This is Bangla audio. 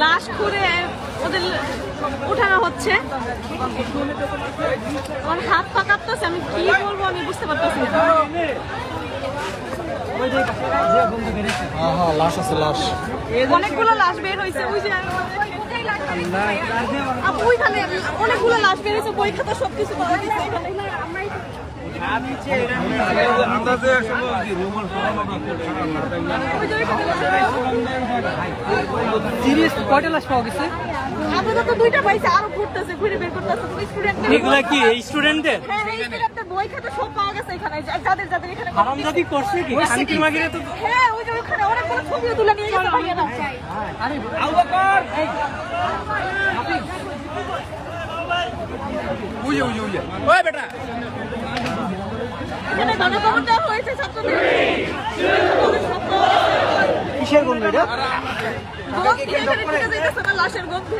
লাশ খুঁড়ে ওদের উঠানো হচ্ছে। আমার হাত পা কাঁপতেছে, আমি কি বলবো আমি বুঝতে পারতেছি না। লাশ আছে, লাশ অনেকগুলো লাশ বের হয়েছে। ওই যে ওইখানে অনেকগুলো লাশ বের হয়েছে, বই খাতা সবকিছু পাওয়া গেছে এখানে। কয়টা লাশ পাওয়া গেছে? আপাতত দুইটা পাইছে, আরো ঘুরতেছে, ঘুরে বের করতেছে। এগুলা কি এই স্টুডেন্টদের? হ্যাঁ, এই স্টুডেন্টদের বই খাতা সব পাওয়া গেছে এখানে, যাদের যাদের এখানে হারামজাদি করছে কি? শান্তি মাগিরে তো হ্যাঁ, ওই যে ওখানে অনেকগুলো ছবিও তুলে নিয়ে গেছে ভাইয়ারা। আরে আবু বকর ওই বেটা এখানে গণকবরটা হয়েছে ছাত্রদের। কিসের গন্ধ এটা? গন্ধ এখানে ঢুকে যাইতেছে না, লাশের গন্ধে।